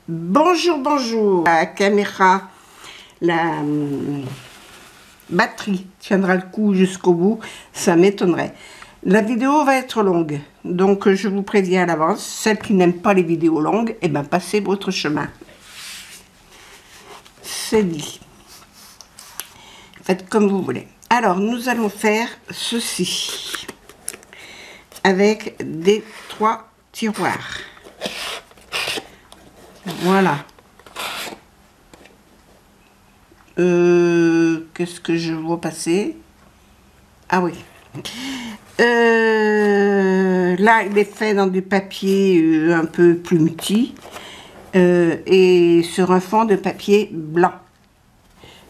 Bonjour, bonjour. La caméra, la batterie tiendra le coup jusqu'au bout, ça m'étonnerait. La vidéo va être longue, donc je vous préviens à l'avance. Celles qui n'aiment pas les vidéos longues, eh ben passez votre chemin. C'est dit. Faites comme vous voulez. Alors, nous allons faire ceci avec des 3 tiroirs. Voilà. Qu'est-ce que je vois passer? Ah oui. Là, il est fait dans du papier un peu plus petit et sur un fond de papier blanc.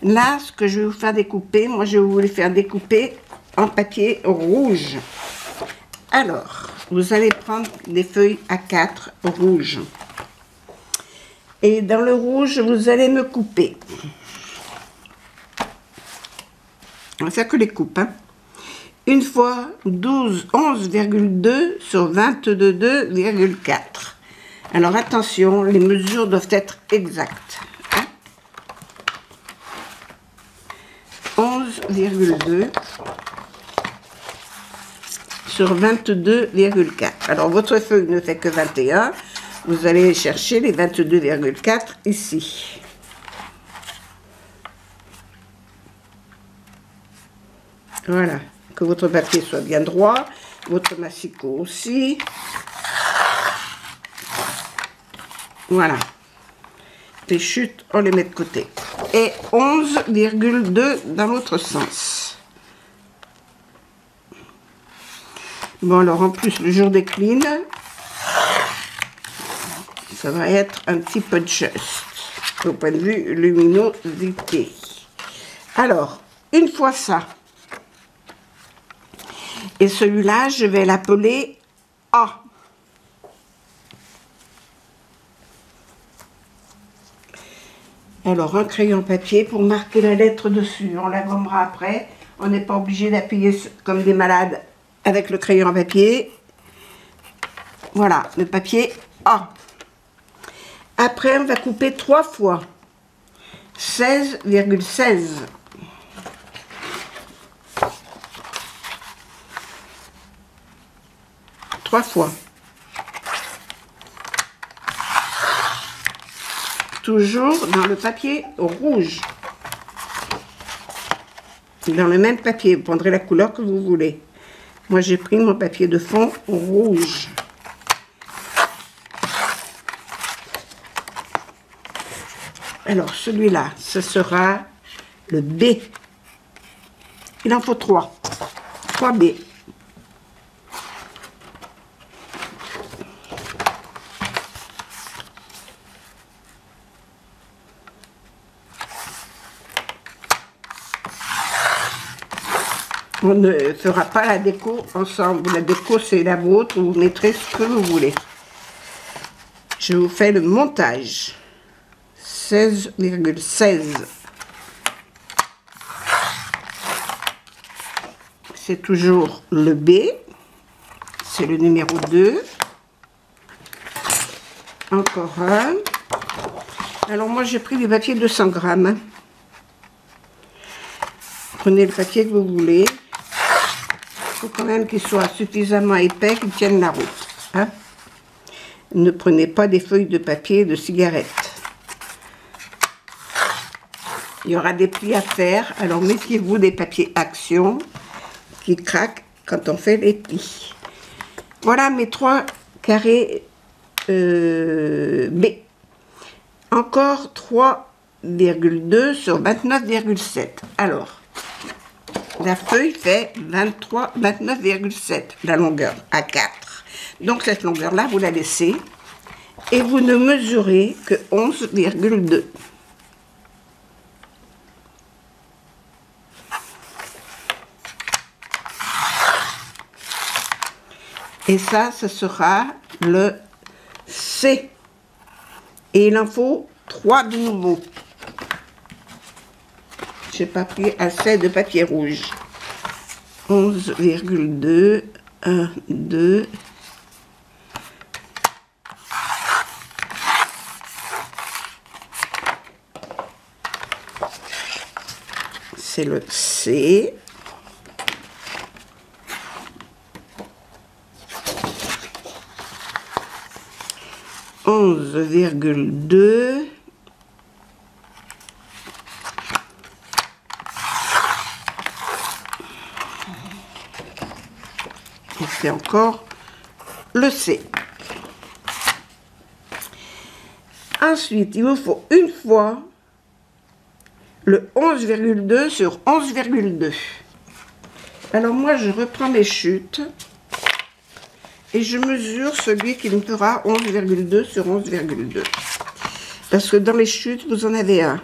Là, ce que je vais vous faire découper, moi je vais vous les faire découper en papier rouge. Alors, vous allez prendre des feuilles A4 rouges. Et dans le rouge, vous allez me couper. On va faire que les coupes. Hein. Une fois 11,2 sur 22,4. Alors attention, les mesures doivent être exactes. Hein. 11,2 sur 22,4. Alors votre feuille ne fait que 21. Vous allez chercher les 22,4 ici. Voilà, que votre papier soit bien droit, votre massicot aussi. Voilà. Les chutes, on les met de côté. Et 11,2 dans l'autre sens. Bon, alors en plus, le jour des cleans, ça va être un petit peu juste au point de vue luminosité. Alors, une fois ça, et celui-là, je vais l'appeler A. Alors, un crayon papier pour marquer la lettre dessus. On la gommera après. On n'est pas obligé d'appuyer comme des malades avec le crayon papier. Voilà, le papier A. Après, on va couper 3 fois 16,16. Trois fois. Toujours dans le papier rouge. Dans le même papier, vous prendrez la couleur que vous voulez. Moi, j'ai pris mon papier de fond rouge. Alors, celui-là, ce sera le B. Il en faut 3. 3 B. On ne fera pas la déco ensemble. La déco, c'est la vôtre. Vous mettrez ce que vous voulez. Je vous fais le montage. 16,16. C'est toujours le B. C'est le numéro 2. Encore un. Alors moi, j'ai pris du papier de 200 grammes. Prenez le papier que vous voulez. Il faut quand même qu'il soit suffisamment épais, qu'il tienne la route. Hein? Ne prenez pas des feuilles de papier de cigarette. Il y aura des plis à faire, alors méfiez-vous des papiers Action qui craquent quand on fait les plis. Voilà mes 3 carrés B. Encore 3,2 sur 29,7. Alors, la feuille fait 29,7, la longueur à 4. Donc cette longueur-là, vous la laissez et vous ne mesurez que 11,2. Et ça, ce sera le C. Et il en faut 3 de nouveau. J'ai pas pris assez de papier rouge. 11,2, 1, 2, c'est le C. « 11,2 » et c'est encore le C. Ensuite, il vous faut une fois le 11,2 sur 11,2. Alors moi, je reprends mes chutes et je mesure celui qui me fera 11,2 sur 11,2. Parce que dans les chutes, vous en avez un.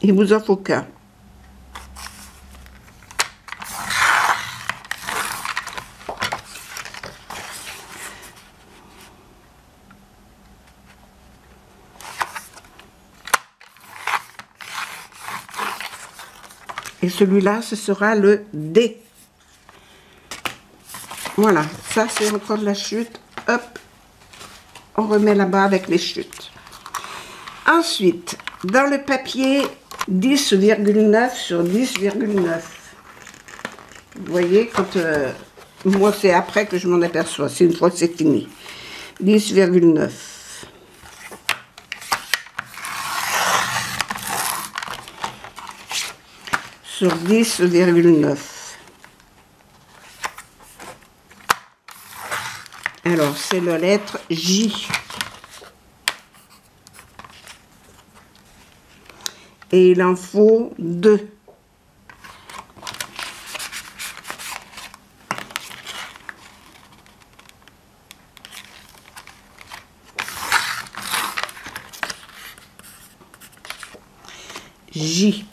Il vous en faut qu'un. Et celui-là, ce sera le D. Voilà, ça c'est encore de la chute. Hop, on remet là-bas avec les chutes. Ensuite, dans le papier 10,9 sur 10,9. Vous voyez, quand moi c'est après que je m'en aperçois, c'est une fois que c'est fini. 10,9. Sur 10,9. Alors, c'est la lettre J. Et il en faut 2. J.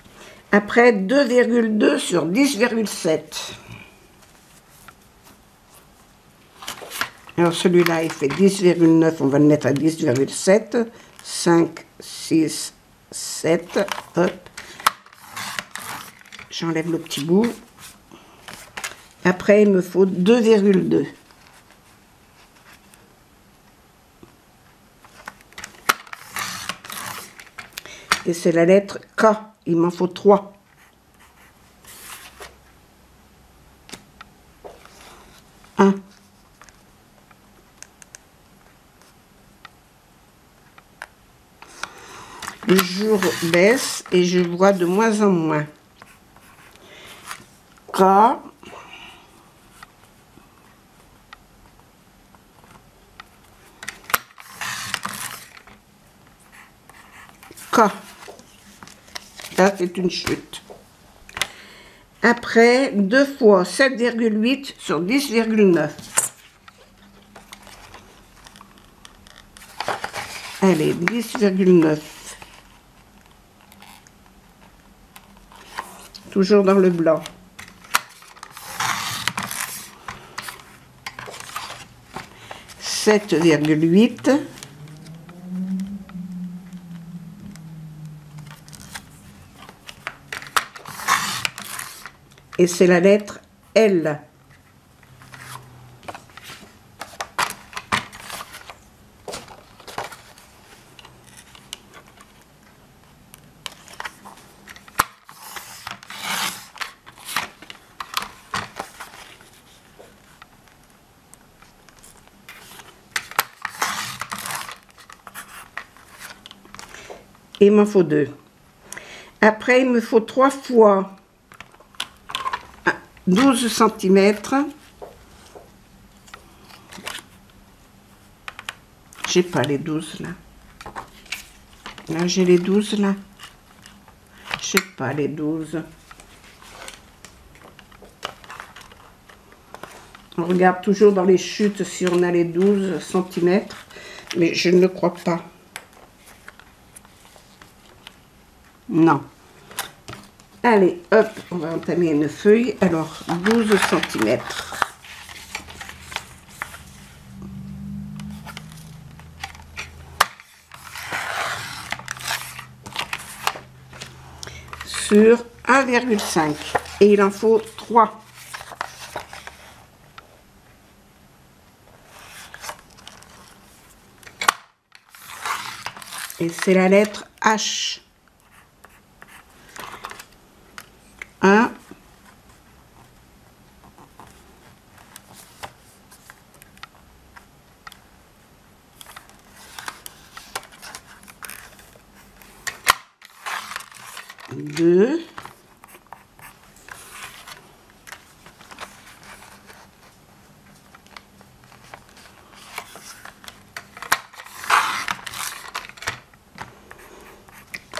Après 2,2 sur 10,7. Alors celui-là, il fait 10,9, on va le mettre à 10,7. 5, 6, 7. Hop. J'enlève le petit bout. Après, il me faut 2,2. Et c'est la lettre K. Il m'en faut 3. Le jour baisse et je vois de moins en moins. K. K. Ça, c'est une chute. Après, 2 fois 7,8 sur 10,9. Allez, 10,9. Toujours dans le blanc. « 7,8 » et c'est la lettre L. Il m'en faut 2. Après, il me faut 3 fois 12 cm. J'ai pas les 12 là. Là, j'ai les 12 là. J'ai pas les 12. On regarde toujours dans les chutes si on a les 12 cm. Mais je ne le crois pas. Non. Allez, hop, on va entamer une feuille. Alors, 12 cm. Sur 1,5. Et il en faut 3. Et c'est la lettre H. 2.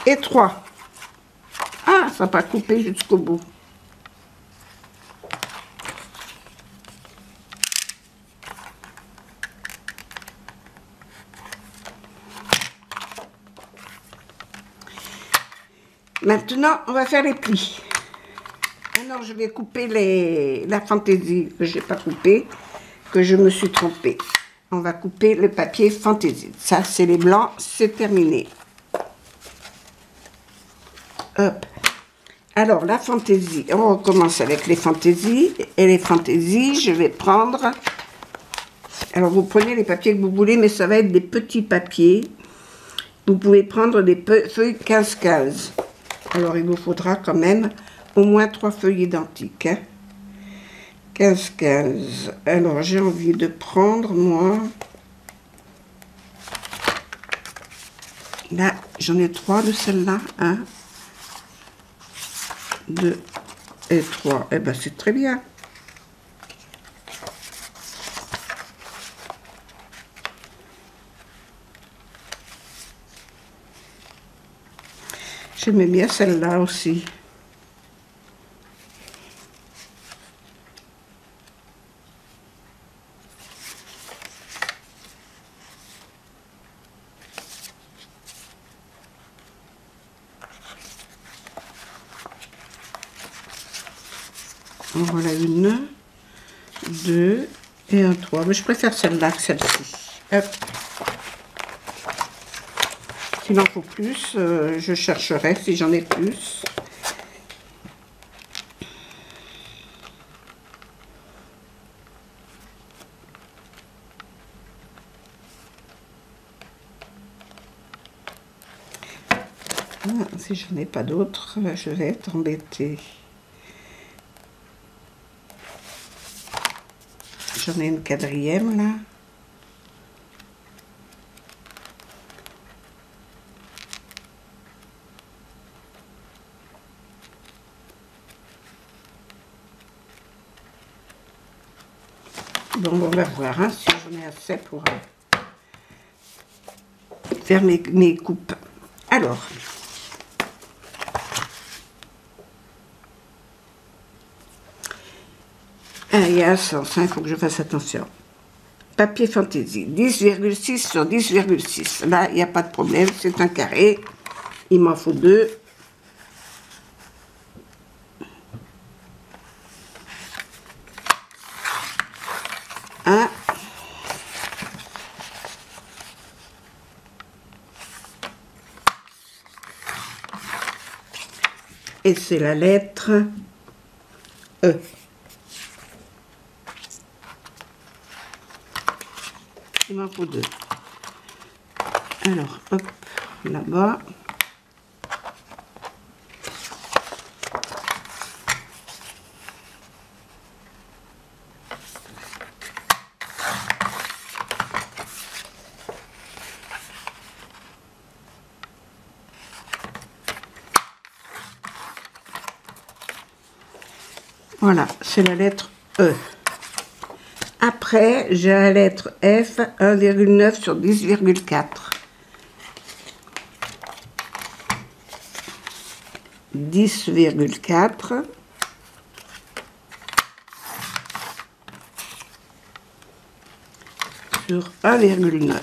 Et 3. Ah, ça n'a pas coupé jusqu'au bout. Maintenant, on va faire les plis. Alors, je vais couper la fantaisie que je n'ai pas coupée, que je me suis trompée. On va couper le papier fantaisie. Ça, c'est les blancs, c'est terminé. Hop. Alors, la fantaisie, on recommence avec les fantaisies. Et les fantaisies, je vais prendre... Alors, vous prenez les papiers que vous voulez, mais ça va être des petits papiers. Vous pouvez prendre des feuilles 15-15. Alors, il vous faudra quand même au moins 3 feuilles identiques. Hein. 15-15. Alors, j'ai envie de prendre, moi... Là, j'en ai 3 de celles-là. 1, 2 et 3. Eh bien, c'est très bien. J'aimais bien celle-là aussi. Voilà une, 2 et un 3. Mais je préfère celle-là que celle-ci. Hop. S'il en faut plus, je chercherai si j'en ai plus. Ah, si je n'en ai pas d'autres, je vais être embêtée. J'en ai une 4e là. Bon, on va voir hein, si j'en ai assez pour faire mes coupes. Alors, il y a un sens, il faut que je fasse attention. Papier fantaisie, 10,6 sur 10,6. Là, il n'y a pas de problème, c'est un carré. Il m'en faut 2. Et c'est la lettre E. Il m'en faut 2. Alors, hop, là-bas. Voilà, c'est la lettre E. Après, j'ai la lettre F, 1,9 sur 10,4. 10,4. Sur 1,9.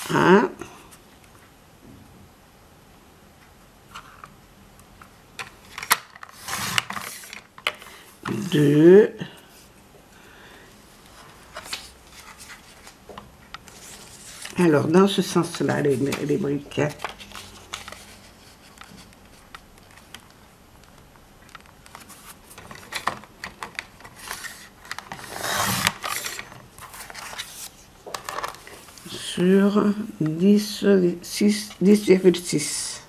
Un. 2. Alors, dans ce sens-là, les briques. Sur 10,6.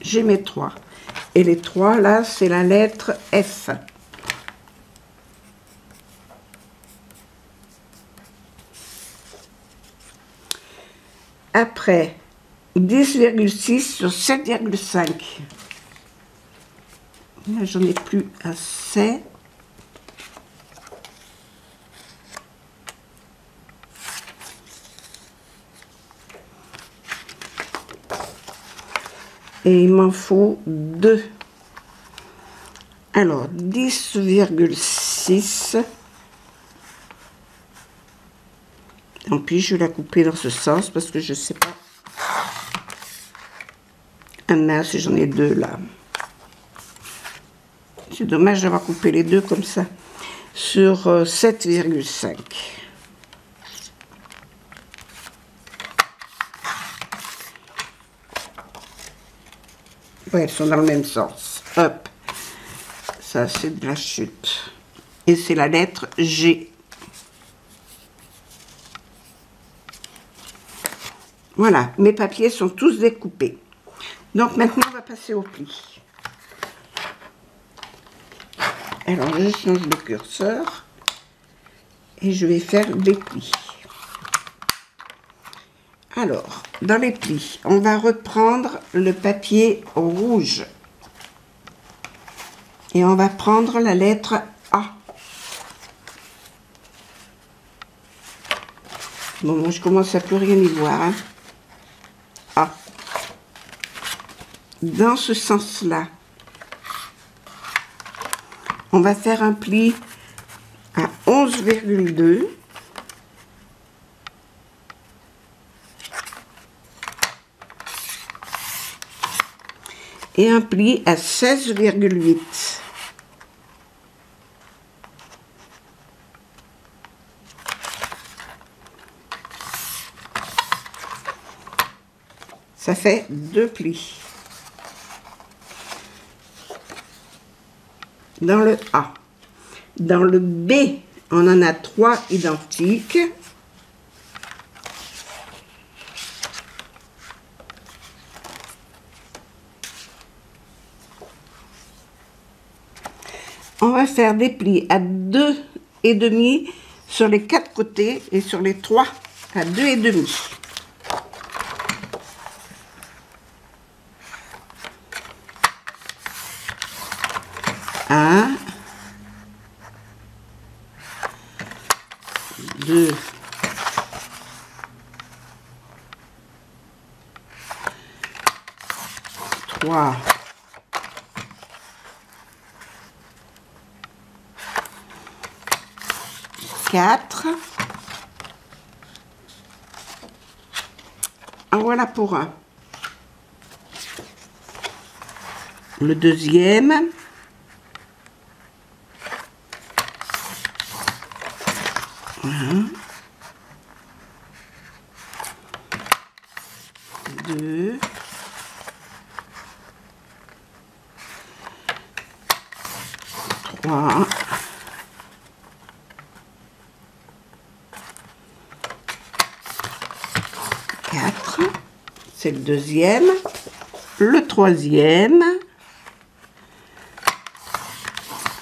J'ai mes 3. Et les 3 là, c'est la lettre F. Après, 10,6 sur 7,5. Là, j'en ai plus assez. Et il m'en faut 2. Alors, 10,6. Tant pis, je vais la couper dans ce sens parce que je ne sais pas. Ah, si j'en ai 2 là. C'est dommage d'avoir coupé les 2 comme ça. Sur 7,5. Ouais, elles sont dans le même sens. Hop. Ça, c'est de la chute. Et c'est la lettre G. Voilà, mes papiers sont tous découpés. Donc maintenant, on va passer au pli. Alors, je change de curseur. Et je vais faire des plis. Alors, dans les plis, on va reprendre le papier rouge. Et on va prendre la lettre A. Bon, moi, je commence à plus rien y voir. Hein. A. Dans ce sens-là, on va faire un pli à 11,2. Et un pli à 16,8. Ça fait 2 plis. Dans le A. Dans le B, on en a 3 identiques. On va faire des plis à 2,5 sur les 4 côtés et sur les 3 à 2,5. 1, 2, 3, 4. En voilà pour un. Le deuxième. Un. 2. 3. 4. C'est le deuxième. Le troisième.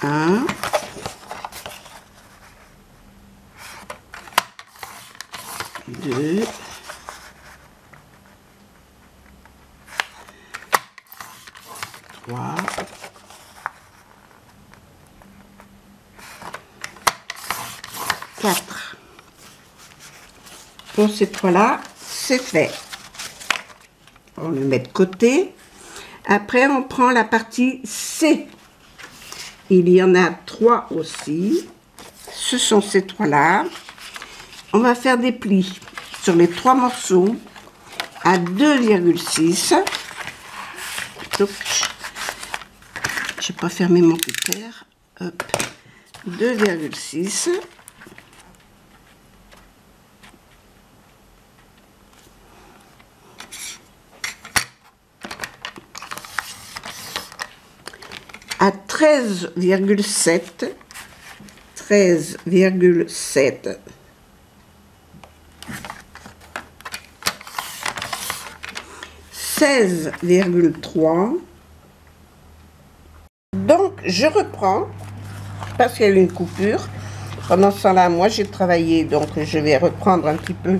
1. 2. 3. 4. Pour ces 3-là, c'est fait. On le met de côté. Après, on prend la partie C. Il y en a 3 aussi. Ce sont ces 3-là. On va faire des plis sur les 3 morceaux à 2,6. Je n'ai pas fermé mon cutter. Hop. 2,6. À 13,7. 13,7. 16,3. je reprends parce qu'il y a eu une coupure. Pendant ce temps-là, moi j'ai travaillé, donc je vais reprendre un petit peu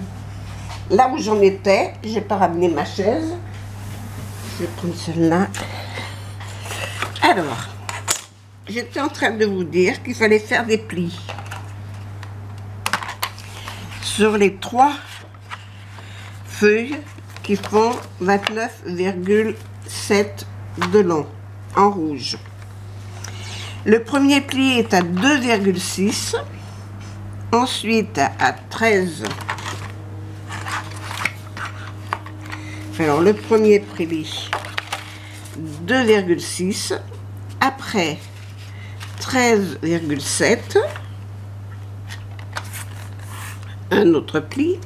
là où j'en étais. J'ai pas ramené ma chaise. Je vais prendre celle-là. Alors, j'étais en train de vous dire qu'il fallait faire des plis sur les 3 feuilles qui font 29,7 de long en rouge. Le premier pli est à 2,6, ensuite à 13. Alors le premier pli 2,6, après 13,7, un autre pli,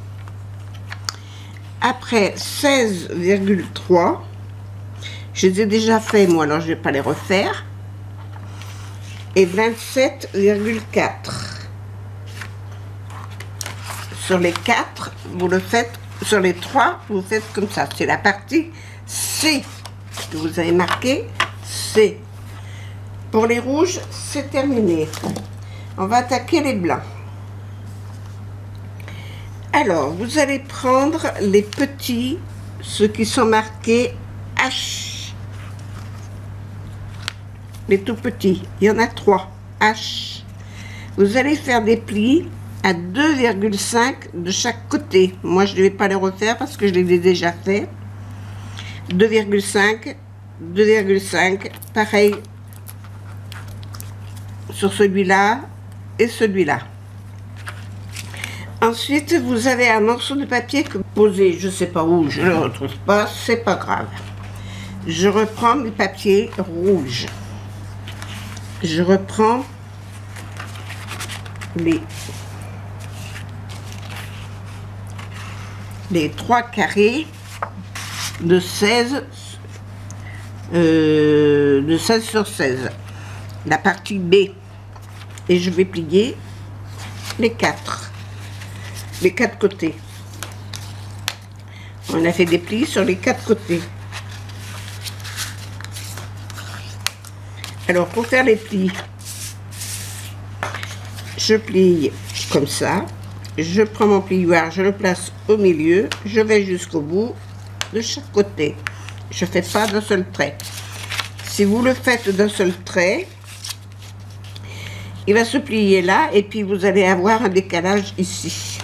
après 16,3, je les ai déjà fait moi, alors je ne vais pas les refaire, et 27,4. Sur les 4, vous le faites, sur les 3, vous faites comme ça. C'est la partie C que vous avez marqué, C. Pour les rouges, c'est terminé. On va attaquer les blancs. Alors, vous allez prendre les petits, ceux qui sont marqués H. Les tout petits, il y en a 3, H. Vous allez faire des plis à 2,5 de chaque côté. Moi, je ne vais pas les refaire parce que je les ai déjà fait. 2,5, 2,5, pareil sur celui-là et celui-là. Ensuite, vous avez un morceau de papier que vous posez, je ne sais pas où, je ne le retrouve pas, c'est pas grave. Je reprends mes papiers rouges. Je reprends les 3 carrés de 16 sur 16, la partie B, et je vais plier les 4 côtés. On a fait des plis sur les 4 côtés. Alors pour faire les plis, je plie comme ça, je prends mon plioir, je le place au milieu, je vais jusqu'au bout de chaque côté. Je ne fais pas d'un seul trait. Si vous le faites d'un seul trait, il va se plier là et puis vous allez avoir un décalage ici.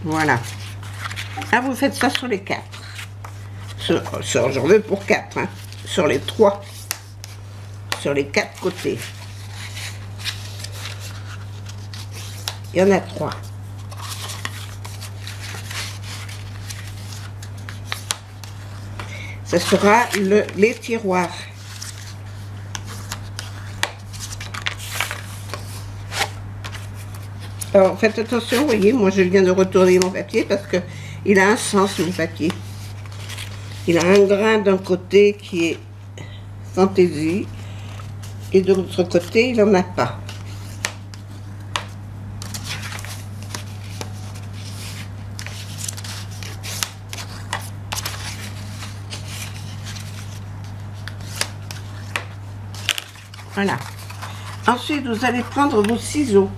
Voilà. Là, vous faites ça sur les 4. J'en veux pour 4, hein. Sur les 3. Sur les 4 côtés. Il y en a 3. Ce sera les tiroirs. Alors faites attention, vous voyez, moi je viens de retourner mon papier parce que il a un sens, mon papier. Il a un grain d'un côté qui est fantaisie et de l'autre côté il n'en a pas. Voilà. Ensuite, vous allez prendre vos ciseaux.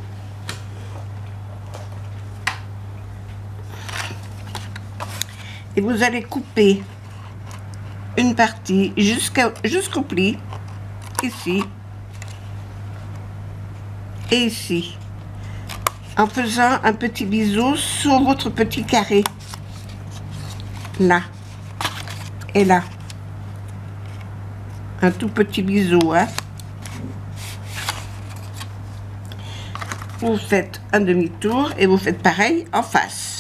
Et vous allez couper une partie jusqu'au pli, ici et ici, en faisant un petit bisou sur votre petit carré, là et là. Un tout petit bisou, hein. Vous faites un demi-tour et vous faites pareil en face.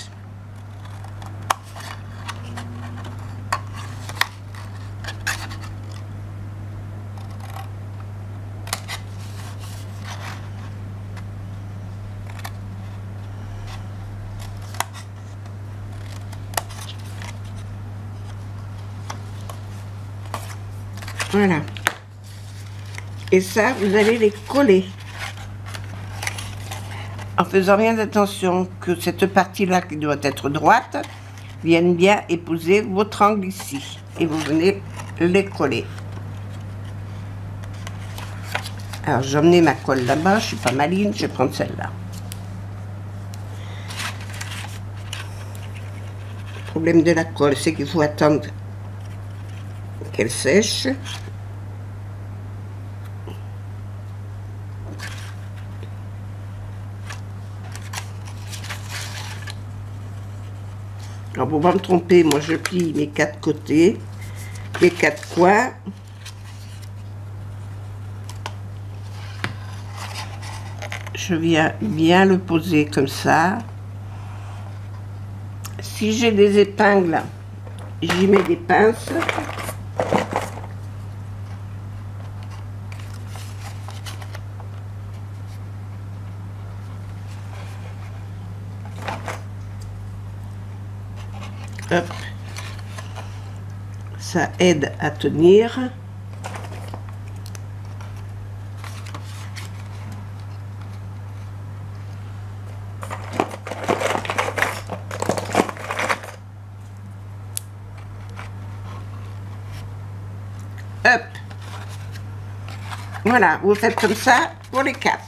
Voilà. Et ça, vous allez les coller. En faisant bien attention que cette partie-là qui doit être droite vienne bien épouser votre angle ici. Et vous venez les coller. Alors j'ai emmené ma colle là-bas, je suis pas maligne, je vais prendre celle-là. Le problème de la colle, c'est qu'il faut attendre qu'elle sèche. Alors pour pas me tromper, moi je plie mes 4 côtés, les 4 coins. Je viens bien le poser comme ça. Si j'ai des épingles, j'y mets des pinces. Hop. Ça aide à tenir. Hop. Voilà, vous faites comme ça pour les 4.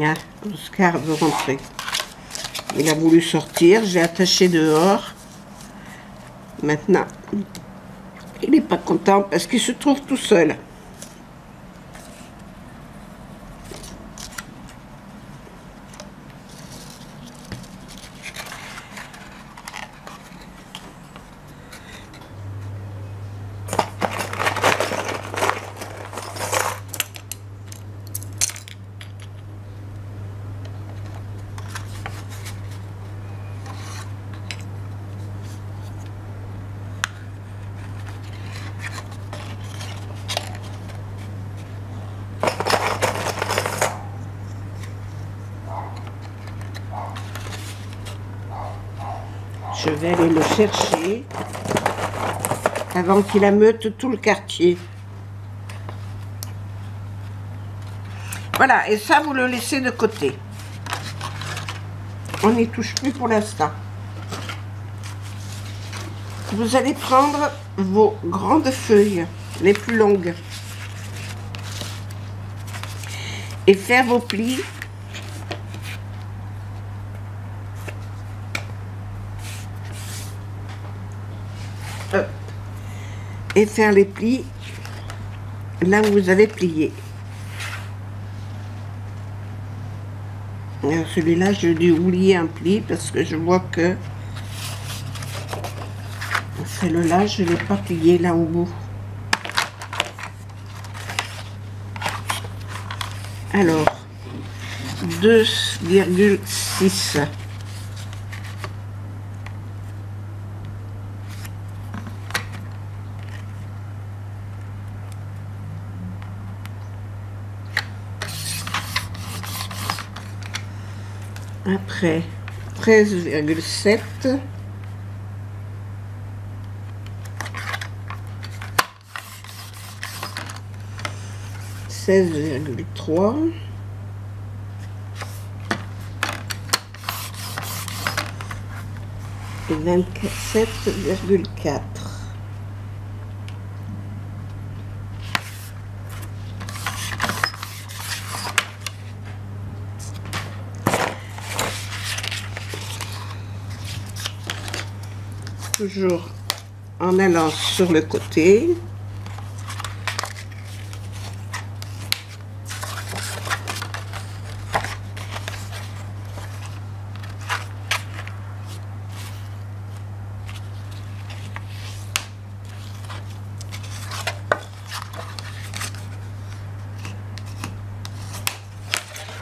Hein, Oscar veut rentrer. Il a voulu sortir, j'ai attaché dehors. Maintenant, il n'est pas content parce qu'il se trouve tout seul. Je vais aller le chercher avant qu'il ameute tout le quartier. Voilà, et ça, vous le laissez de côté. On n'y touche plus pour l'instant. Vous allez prendre vos grandes feuilles, les plus longues, et faire vos plis. Et faire les plis là où vous avez plié. Celui-là, j'ai dû oublier un pli parce que je vois que celle-là, je ne l'ai pas plié là au bout. Alors, 2,6. Après 13,7. 16,3. Et 27,4. Toujours en allant sur le côté.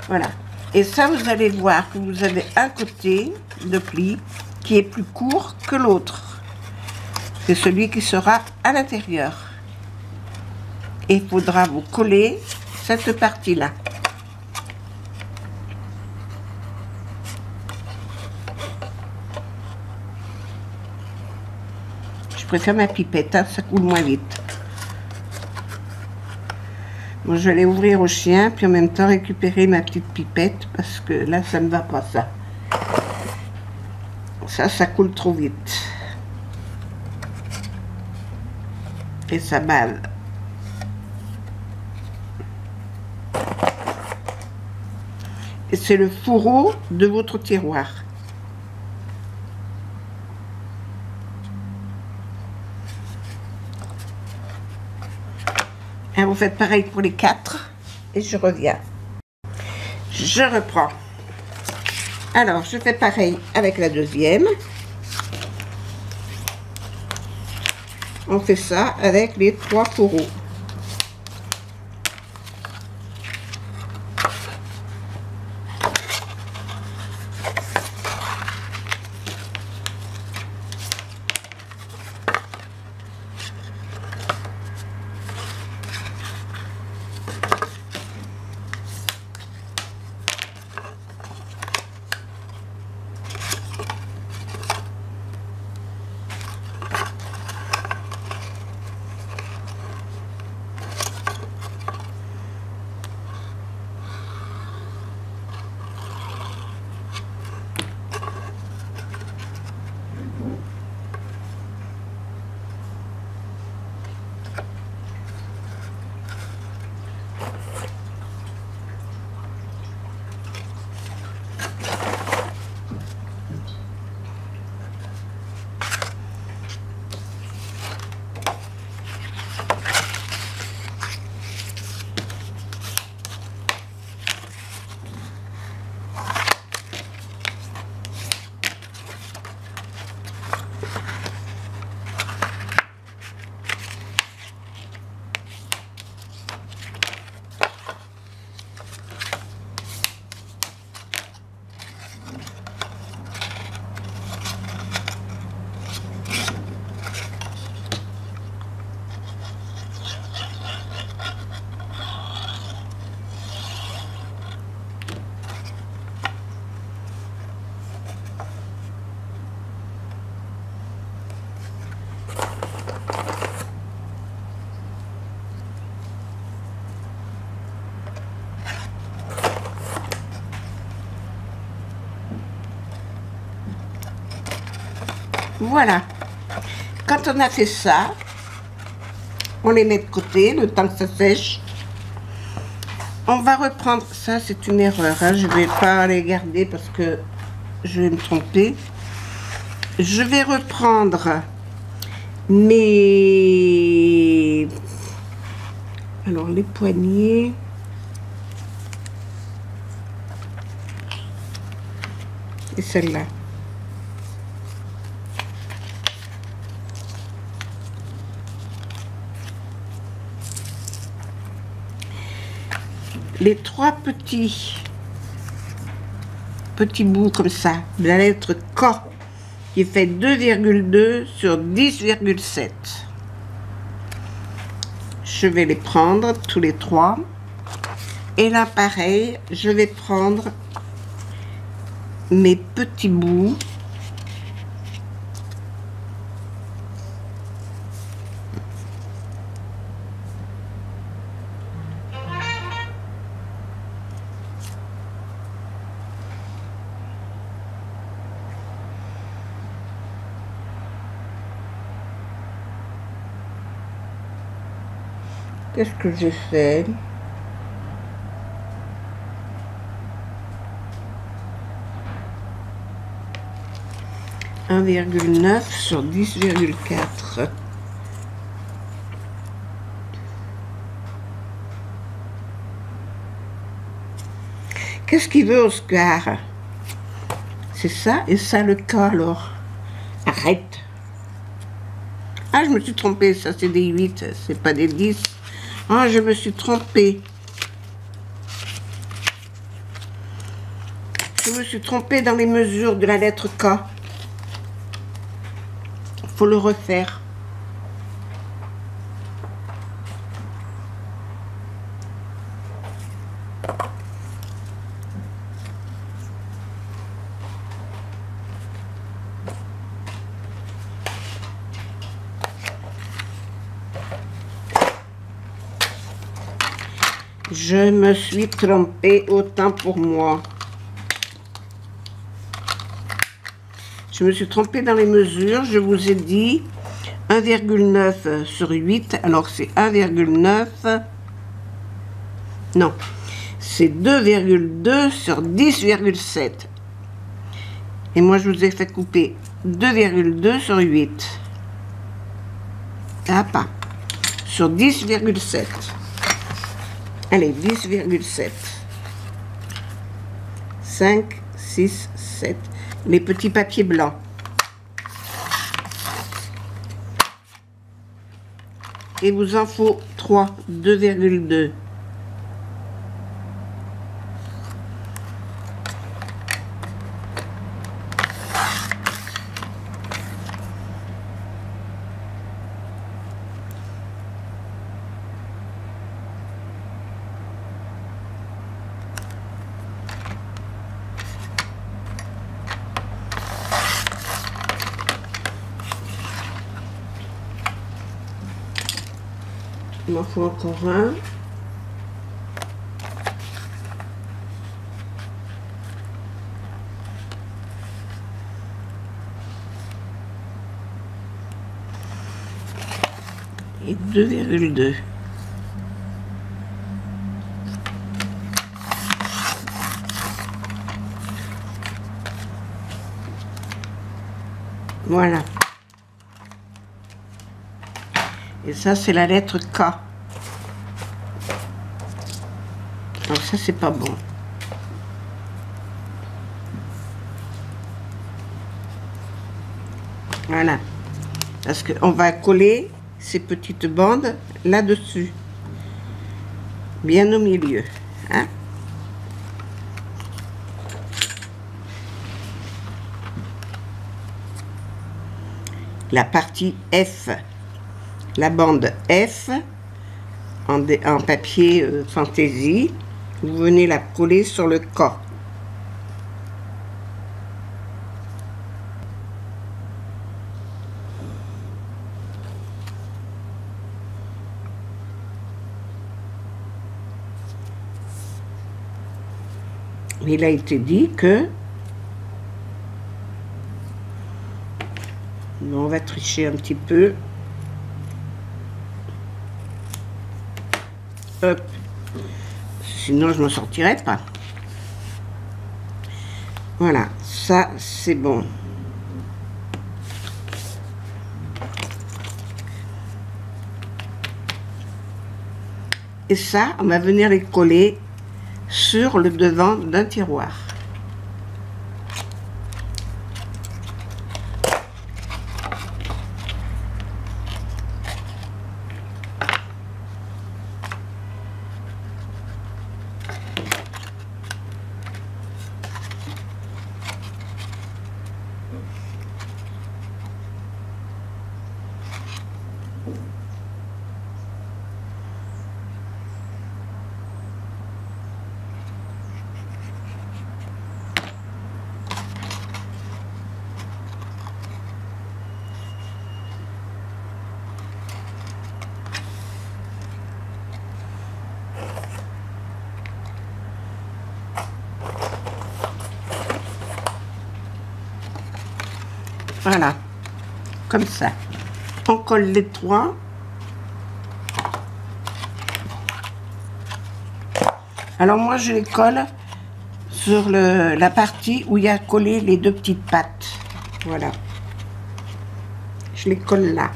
Voilà. Et ça, vous allez voir que vous avez un côté de pli qui est plus court que l'autre. C'est celui qui sera à l'intérieur. Et il faudra vous coller cette partie-là. Je préfère ma pipette, hein, ça coule moins vite. Bon, je vais aller ouvrir au chien, puis en même temps récupérer ma petite pipette, parce que là, ça ne va pas, ça. Ça coule trop vite. Et ça balle. Et c'est le fourreau de votre tiroir. Et vous faites pareil pour les 4 et je reviens. Je reprends. Alors, je fais pareil avec la deuxième. On fait ça avec les 3 fourreaux. Voilà. Quand on a fait ça, on les met de côté, le temps que ça sèche. On va reprendre, ça c'est une erreur, hein, je ne vais pas les garder parce que je vais me tromper. Je vais reprendre mes... Alors les poignets... Et celle-là. Les 3 petits bouts comme ça, de la lettre K, qui fait 2,2 sur 10,7. Je vais les prendre tous les 3. Et là, pareil, je vais prendre mes petits bouts. Qu'est-ce que je fais? « 1,9 sur 10,4. » Qu'est-ce qu'il veut, Oscar? C'est ça et ça le cas, alors. Arrête. Ah, je me suis trompée, ça c'est des 8, c'est pas des 10. Ah, je me suis trompée. Je me suis trompée dans les mesures de la lettre K. Faut le refaire. Je me suis trompée, autant pour moi. Je me suis trompée dans les mesures. Je vous ai dit 1,9 sur 8. Alors c'est 1,9. Non. C'est 2,2 sur 10,7. Et moi je vous ai fait couper 2,2 sur 8. Ah pas. Sur 10,7. Allez, 10,7. 5, 6, 7. Les petits papiers blancs. Et vous en faut 3, 2,2. Il m'en faut encore un. Et 2,2. Voilà. Et ça, c'est la lettre K. Alors ça, c'est pas bon. Voilà. Parce qu'on va coller ces petites bandes là-dessus. Bien au milieu. Hein? La partie F. La bande F en papier fantaisie, vous venez la coller sur le corps. Il a été dit que on va tricher un petit peu. Hop. Sinon je m'en sortirais pas. Voilà, ça c'est bon. Et ça, on va venir les coller sur le devant d'un tiroir. Voilà, comme ça. On colle les trois. Alors moi je les colle sur la partie où il y a collé les deux petites pattes. Voilà. Je les colle là.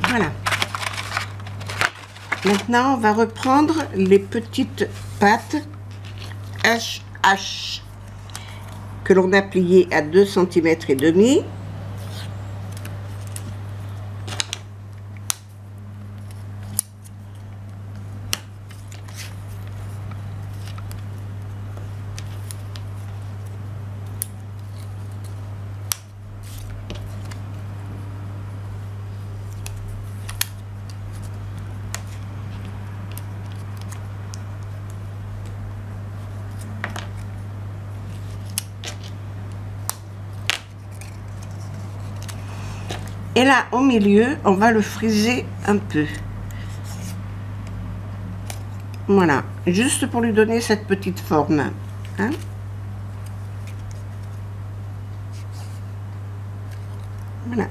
Voilà. Maintenant, on va reprendre les petites pattes HH que l'on a pliées à 2 cm et demi. Et là, au milieu, on va le friser un peu. Voilà, juste pour lui donner cette petite forme. Hein? Voilà.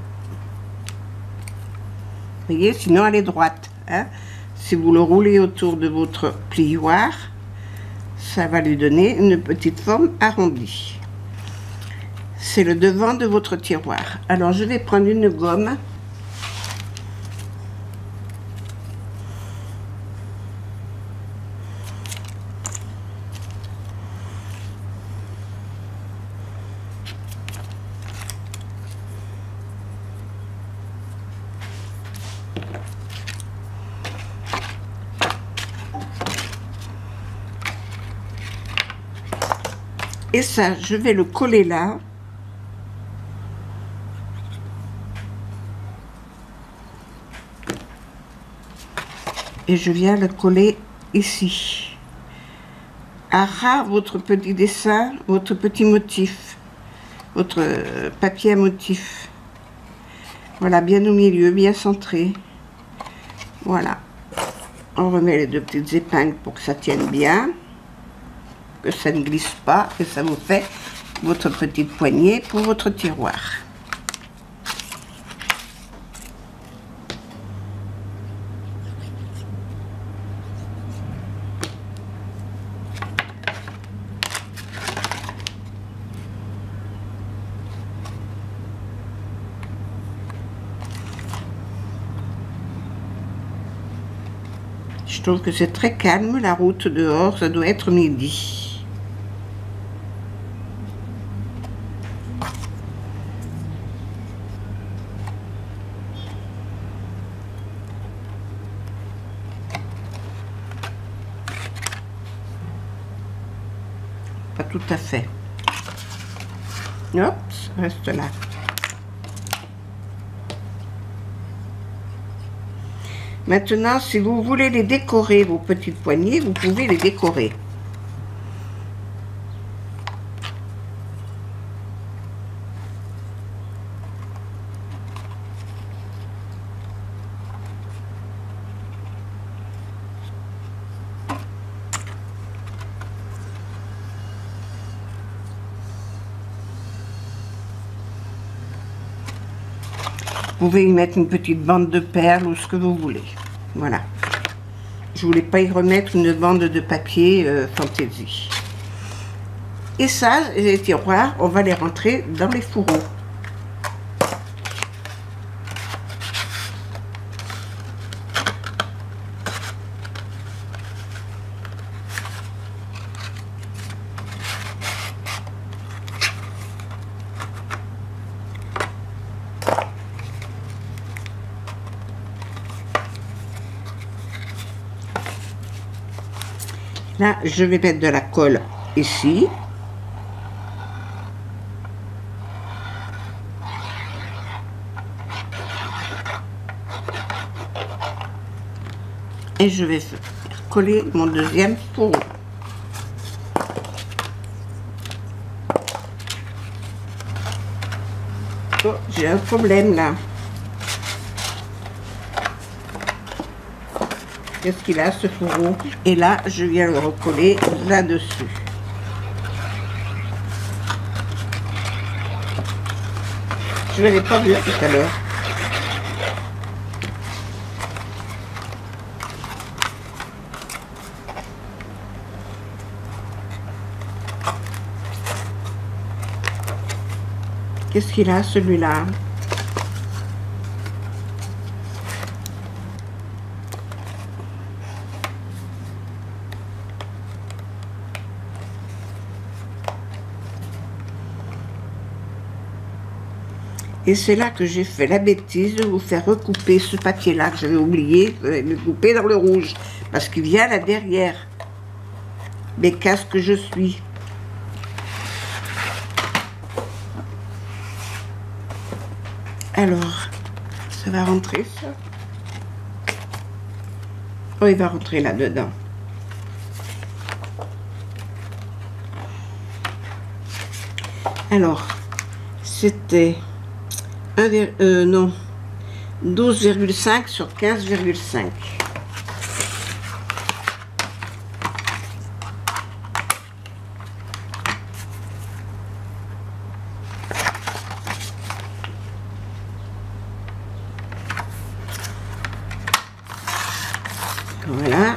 Vous voyez, sinon elle est droite. Hein? Si vous le roulez autour de votre plioir, ça va lui donner une petite forme arrondie. C'est le devant de votre tiroir. Alors je vais prendre une gomme. Et ça, je vais le coller là. Et je viens le coller ici. À ras votre petit dessin, votre petit motif, votre papier à motif. Voilà, bien au milieu, bien centré. Voilà. On remet les deux petites épingles pour que ça tienne bien, que ça ne glisse pas, et ça vous fait votre petite poignée pour votre tiroir. Je trouve que c'est très calme, la route dehors, ça doit être midi. Pas tout à fait. Hop, ça reste là. Maintenant, si vous voulez les décorer, vos petites poignées, vous pouvez les décorer. Vous pouvez y mettre une petite bande de perles ou ce que vous voulez. Voilà. Je voulais pas y remettre une bande de papier fantaisie. Et ça, les tiroirs, on va les rentrer dans les fourreaux. Là, je vais mettre de la colle ici. Et je vais coller mon deuxième fourreau. Oh, j'ai un problème là. Qu'est-ce qu'il a ce fourreau? Et là, je viens le recoller là-dessus. Je ne l'avais pas vu tout à l'heure. Qu'est-ce qu'il a celui-là? Et c'est là que j'ai fait la bêtise de vous faire recouper ce papier-là que j'avais oublié, le couper dans le rouge, parce qu'il vient là derrière. Mais qu'est-ce que je suis? Alors, ça va rentrer ça? Oh, il va rentrer là-dedans. Alors, c'était 12,5 sur 15,5. Voilà,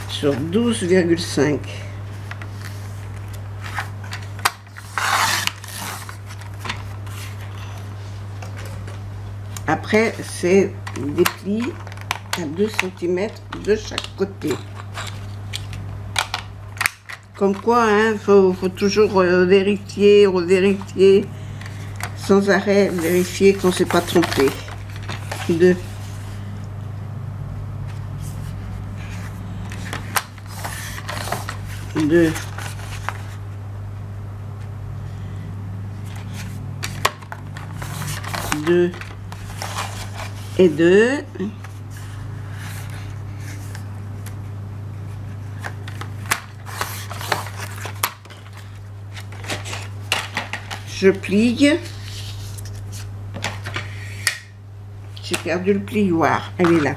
sur 12,5. Après, c'est des plis à 2 cm de chaque côté. Comme quoi, hein, faut toujours vérifier, revérifier, sans arrêt, vérifier qu'on ne s'est pas trompé. Deux. Deux et deux. Je plie. J'ai perdu le plioir. Elle est là.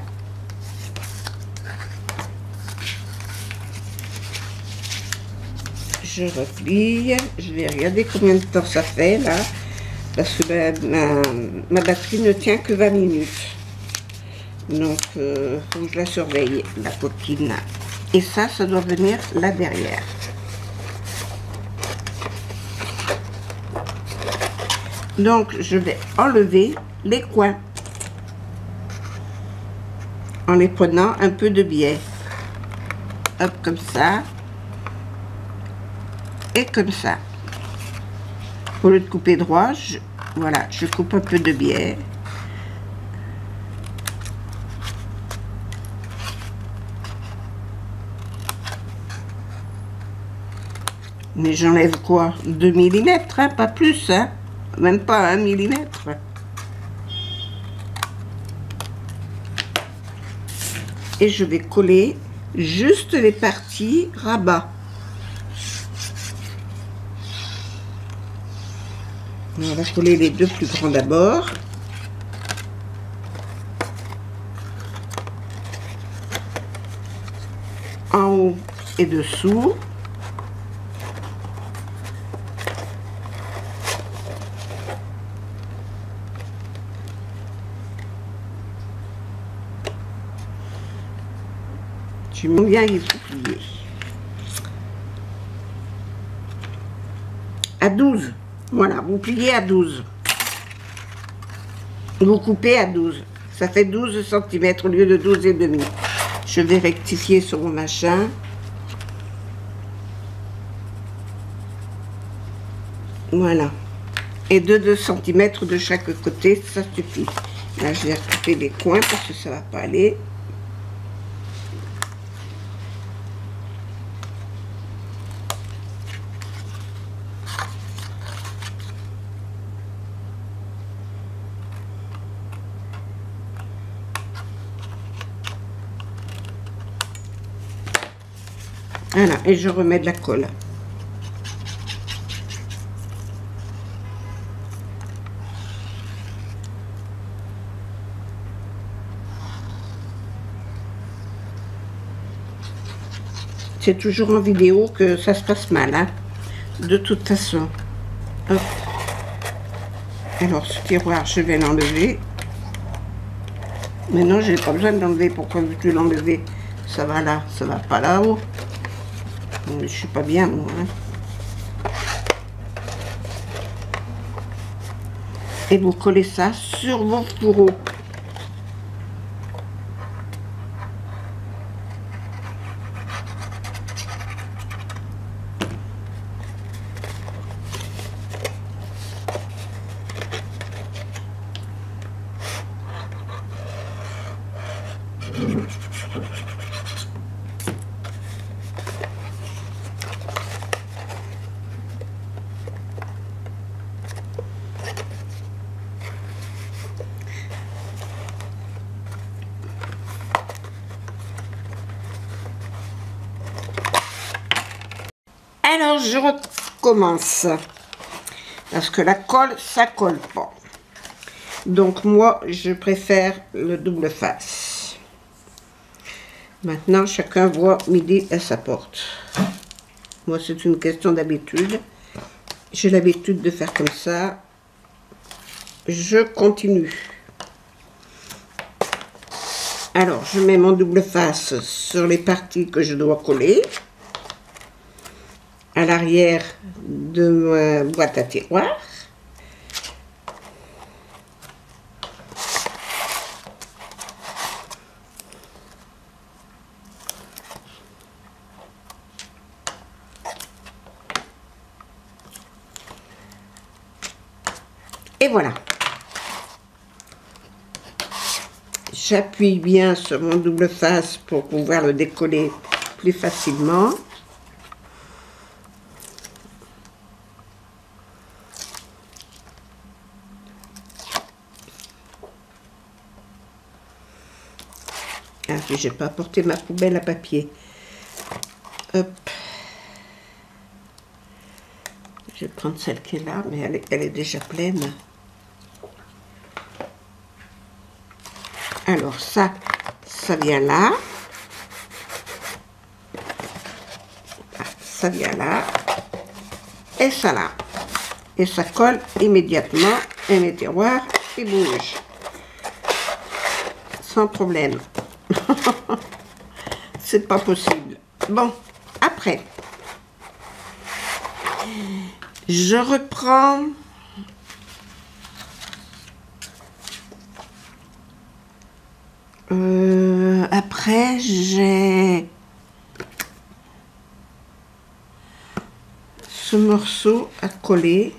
Je replie. Je vais regarder combien de temps ça fait là. Parce que ma batterie ne tient que 20 minutes. Donc, faut que je la surveille, la coquine. Et ça doit venir là derrière. Donc, je vais enlever les coins. En les prenant un peu de biais. Hop, comme ça. Et comme ça. Au lieu de couper droit, voilà, je coupe un peu de biais. Mais j'enlève quoi? 2 mm, hein, pas plus, hein, même pas 1 mm. Et je vais coller juste les parties rabat. On va coller les deux plus grands d'abord. En haut et dessous. Je vais bien les plier. À 12. Voilà, vous pliez à 12. Vous coupez à 12. Ça fait 12 cm au lieu de 12,5. Je vais rectifier sur mon machin. Voilà. Et 2 cm de chaque côté, ça suffit. Là, je vais recouper les coins parce que ça ne va pas aller. Voilà, et je remets de la colle. C'est toujours en vidéo que ça se passe mal, hein, de toute façon. Hop. Alors, ce tiroir, je vais l'enlever. Mais non, je n'ai pas besoin de l'enlever. Pourquoi veux-tu l'enlever? Ça va là, ça va pas là-haut. Je suis pas bien, moi. Hein. Et vous collez ça sur vos fourreaux. Alors, je recommence. Parce que la colle, ça colle pas. Donc, moi, je préfère le double face. Maintenant, chacun voit midi à sa porte. Moi, c'est une question d'habitude. J'ai l'habitude de faire comme ça. Je continue. Alors, je mets mon double face sur les parties que je dois coller. À l'arrière de ma boîte à tiroirs. Et voilà. J'appuie bien sur mon double face pour pouvoir le décoller plus facilement. Ah, j'ai pas apporté ma poubelle à papier. Hop. Je vais prendre celle qui est là, mais elle est déjà pleine. Alors ça vient là. Ça vient là. Et ça là. Et ça colle immédiatement. Et mes tiroirs, ils bougent. Sans problème. C'est pas possible. Bon, après, je reprends après j'ai ce morceau à coller.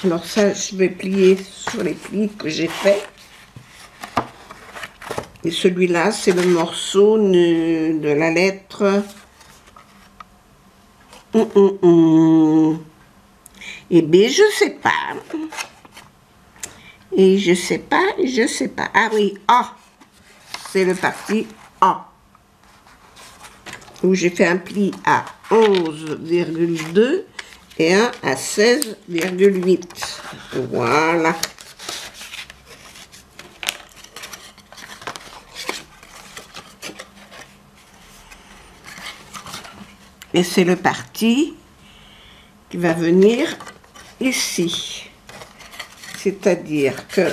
Alors ça, je vais plier sur les plis que j'ai fait. Et celui-là, c'est le morceau de la lettre. Et B, je sais pas. Et je sais pas. Ah oui, A. C'est le parti A. Où j'ai fait un pli à 11,2 et un à 16,8. Voilà. Et c'est le parti qui va venir ici. C'est-à-dire que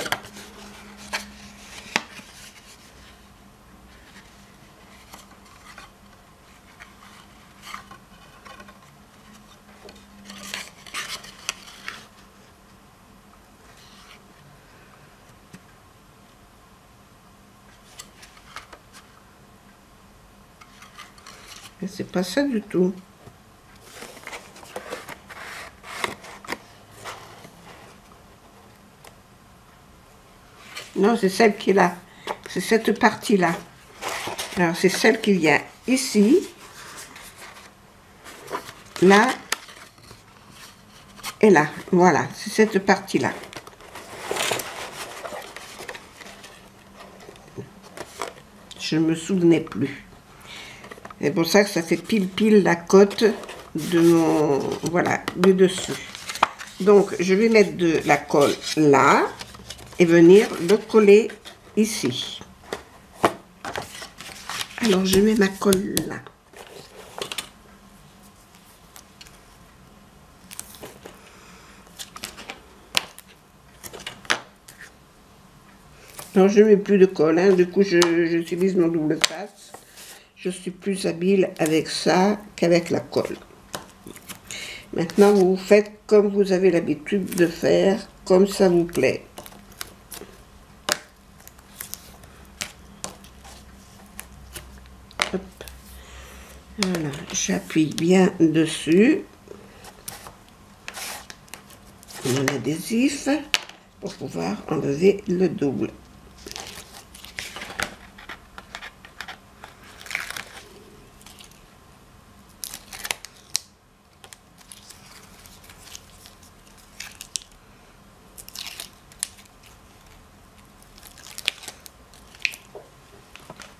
c'est pas ça du tout. Non, c'est celle qui est là. C'est cette partie-là. Alors, c'est celle qui vient ici, là et là. Voilà, c'est cette partie-là. je ne me souvenais plus. C'est pour ça que ça fait pile la cote de mon, voilà, du dessus. Donc, je vais mettre de la colle là et venir le coller ici. Alors, je mets ma colle là. Alors, je ne mets plus de colle, hein. Du coup, j'utilise mon double face. Je suis plus habile avec ça qu'avec la colle. Maintenant, vous faites comme vous avez l'habitude de faire, comme ça vous plaît. Hop. Voilà, j'appuie bien dessus mon adhésif pour pouvoir enlever le double.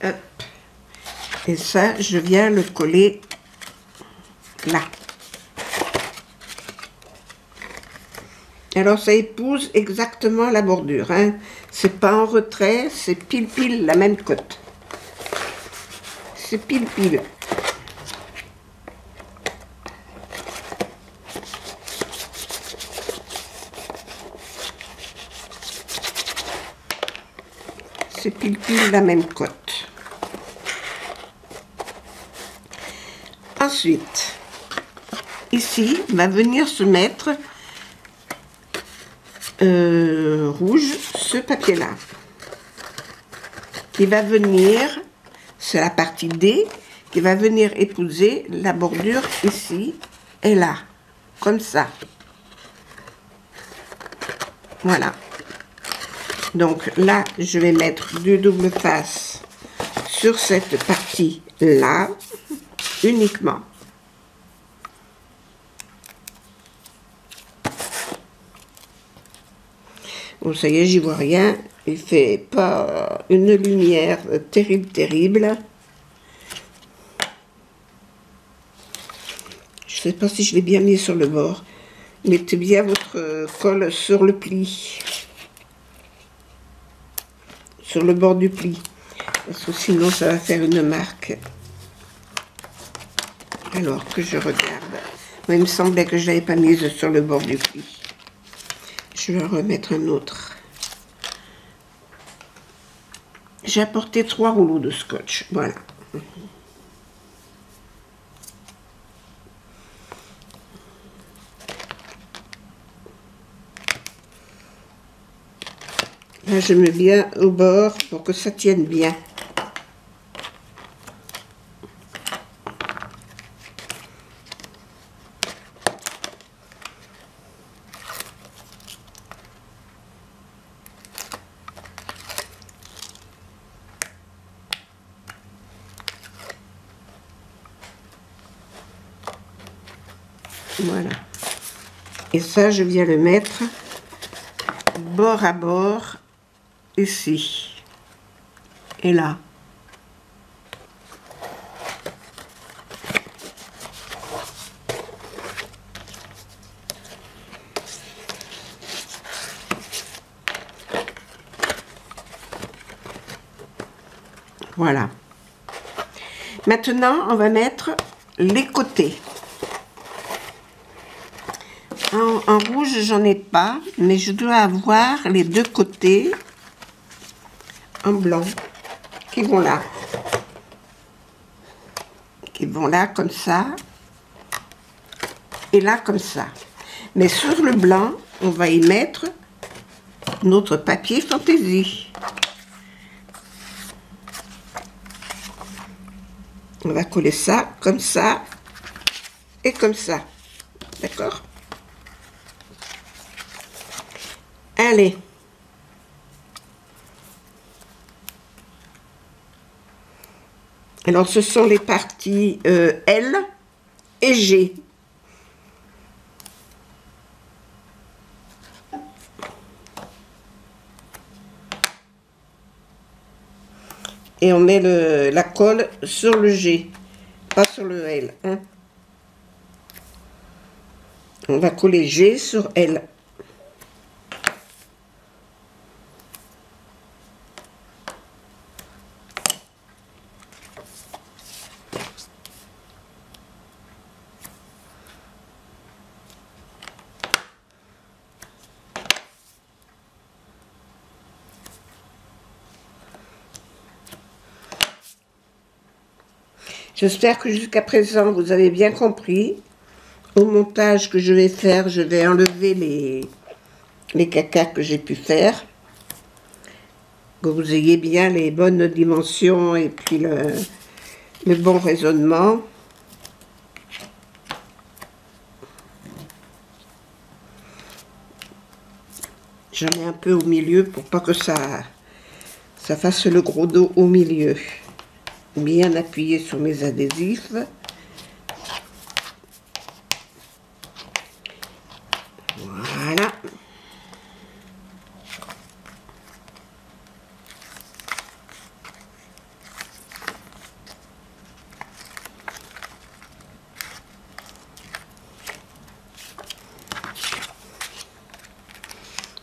Hop. Et ça, je viens le coller là. Alors, ça épouse exactement la bordure, hein. C'est pas en retrait, c'est pile la même cote. C'est pile. C'est pile la même cote. Ensuite, ici, va venir se mettre rouge ce papier-là. Qui va venir, c'est la partie D, qui va venir épouser la bordure ici et là. Comme ça. Voilà. Donc là, je vais mettre du double face sur cette partie-là, uniquement. Bon, ça y est, j'y vois rien. Il fait pas une lumière terrible. Je sais pas si je l'ai bien mis sur le bord. Mettez bien votre colle sur le pli. Sur le bord du pli. Parce que sinon, ça va faire une marque. Alors que je regarde. Moi, il me semblait que je l'avais pas mise sur le bord du pli. Je vais en remettre un autre. J'ai apporté 3 rouleaux de scotch. Voilà. Là, je mets bien au bord pour que ça tienne bien. Voilà. Et ça, je viens le mettre bord à bord, ici. Et là. Voilà. Maintenant, on va mettre les côtés. En rouge, j'en ai pas, mais je dois avoir les deux côtés en blanc qui vont là. Qui vont là comme ça. Et là comme ça. Mais sur le blanc, on va y mettre notre papier fantaisie. On va coller ça et comme ça. D'accord? Allez. Alors, ce sont les parties L et G. Et on met la colle sur le G, pas sur le L. Hein. On va coller G sur L. J'espère que jusqu'à présent, vous avez bien compris. Au montage que je vais faire, je vais enlever les cacas que j'ai pu faire. Que vous ayez bien les bonnes dimensions et puis le bon raisonnement. J'en mets un peu au milieu pour pas que ça fasse le gros dos au milieu. Bien appuyer sur mes adhésifs. Voilà.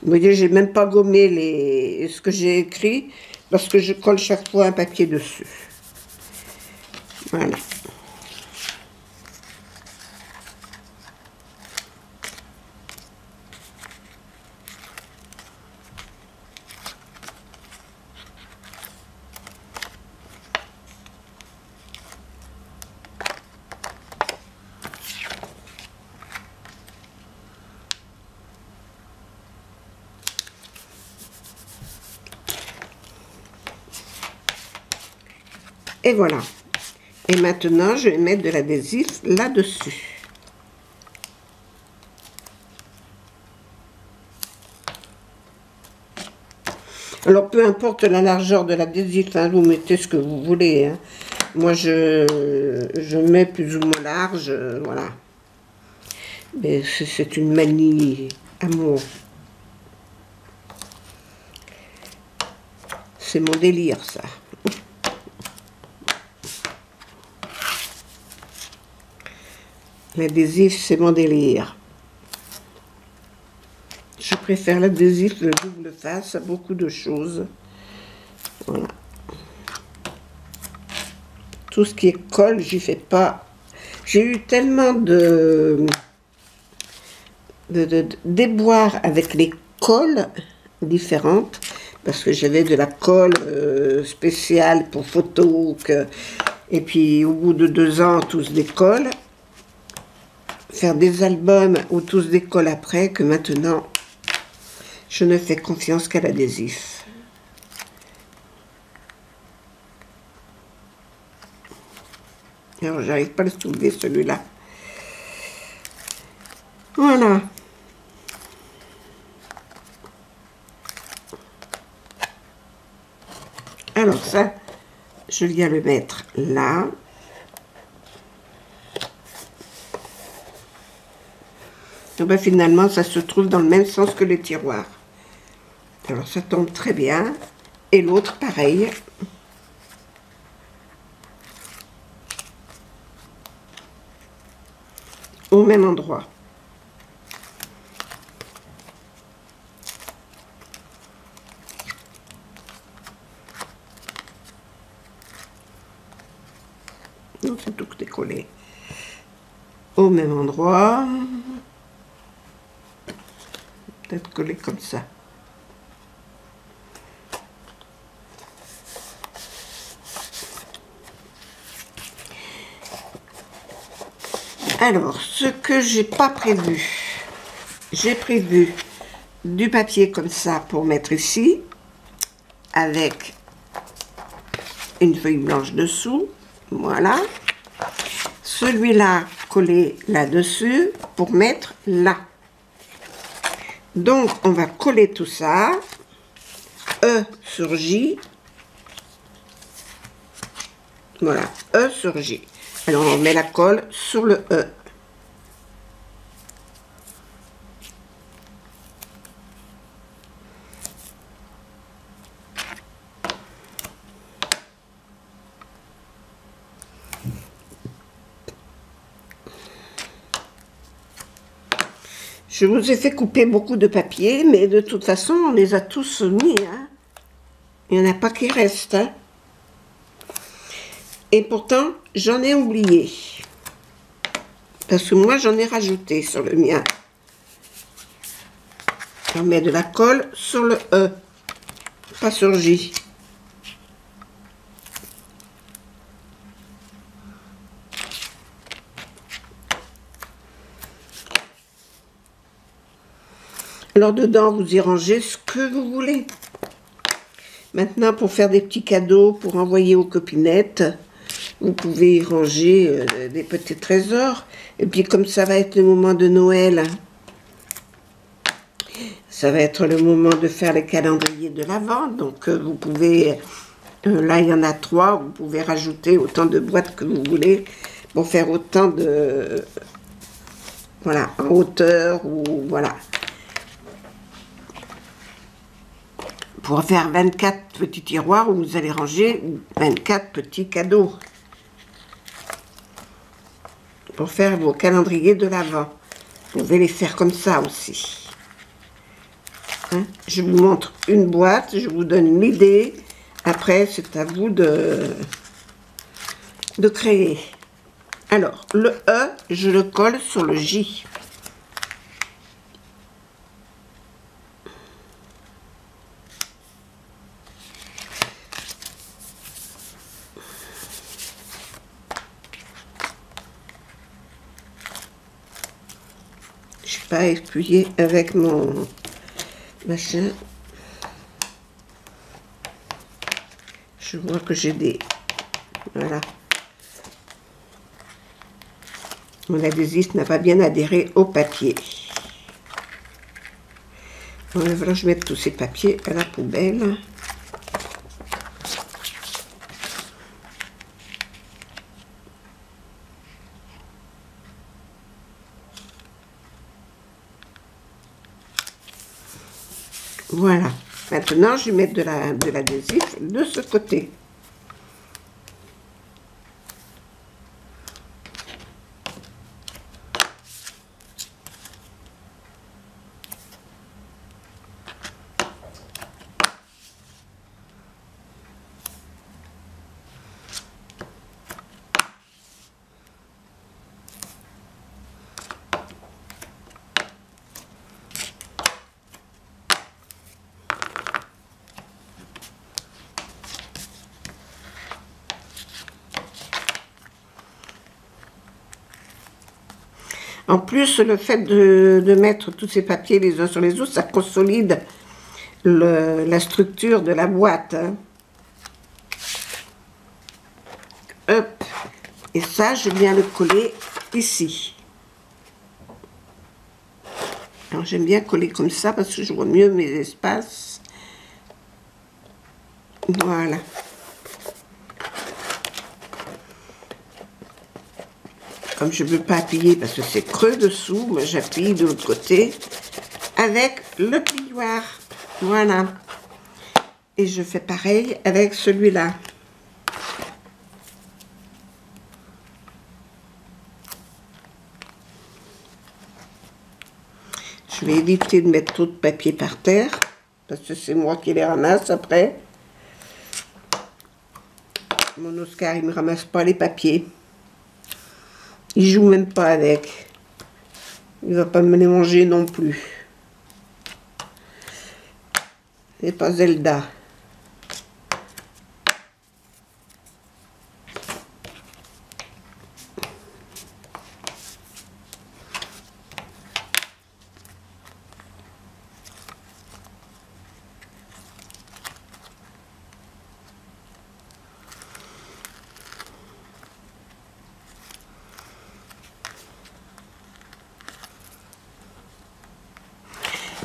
Vous voyez, j'ai même pas gommé ce que j'ai écrit parce que je colle chaque fois un papier dessus. Voilà. Et voilà. Et maintenant, je vais mettre de l'adhésif là-dessus. Alors, peu importe la largeur de l'adhésif, hein, vous mettez ce que vous voulez. Hein. Moi, je mets plus ou moins large, voilà. Mais c'est une manie à moi. C'est mon délire, ça. L'adhésif, c'est mon délire. Je préfère l'adhésif de double face à beaucoup de choses. Voilà. Tout ce qui est colle, j'y fais pas. J'ai eu tellement de déboires avec les colles différentes, parce que j'avais de la colle spéciale pour photo, et puis au bout de 2 ans, tous des colles. Faire des albums où tous des colles après, que maintenant, je ne fais confiance qu'à l'adhésif. Alors, j'arrive pas à le soulever, celui-là. Voilà. Alors ça, je viens le mettre là. Et ben, finalement, ça se trouve dans le même sens que les tiroirs. Alors, ça tombe très bien. Et l'autre, pareil. Au même endroit. Non, c'est tout décollé. Au même endroit. Peut-être coller comme ça. Alors, ce que j'ai pas prévu, j'ai prévu du papier comme ça pour mettre ici, avec une feuille blanche dessous, voilà. Celui-là collé là-dessus pour mettre là. Donc, on va coller tout ça, E sur J, voilà, E sur J. Alors, on met la colle sur le E. Je vous ai fait couper beaucoup de papier, mais de toute façon, on les a tous mis. Hein. Il n'y en a pas qui restent. Hein. Et pourtant, j'en ai oublié. Parce que moi, j'en ai rajouté sur le mien. On met de la colle sur le E, pas sur J. Alors dedans, vous y rangez ce que vous voulez. Maintenant, pour faire des petits cadeaux, pour envoyer aux copinettes, vous pouvez y ranger des petits trésors. Et puis comme ça va être le moment de Noël, ça va être le moment de faire les calendriers de l'Avent. Donc vous pouvez, là il y en a 3, vous pouvez rajouter autant de boîtes que vous voulez pour faire autant de, voilà, en hauteur ou voilà. Pour faire 24 petits tiroirs où vous allez ranger 24 petits cadeaux. Pour faire vos calendriers de l'Avent. Vous pouvez les faire comme ça aussi. Hein? Je vous montre une boîte, je vous donne une idée. Après, c'est à vous de créer. Alors, le E, je le colle sur le J. Je n'ai pas appuyé avec mon machin. Je vois que j'ai des... Voilà. Mon adhésif n'a pas bien adhéré au papier. Voilà, je vais mettre tous ces papiers à la poubelle. Voilà. Maintenant, je vais mettre de l'adhésif de ce côté. En plus, le fait de mettre tous ces papiers les uns sur les autres, ça consolide la structure de la boîte. Hein. Hop. Et ça, je viens le coller ici. Alors, j'aime bien coller comme ça parce que je vois mieux mes espaces. Voilà. Comme je ne veux pas appuyer parce que c'est creux dessous, moi j'appuie de l'autre côté avec le plioir. Voilà. Et je fais pareil avec celui-là. Je vais éviter de mettre trop de papier par terre parce que c'est moi qui les ramasse après. Mon Oscar, il ne me ramasse pas les papiers. Il joue même pas avec. Il va pas me les manger non plus. C'est pas Zelda.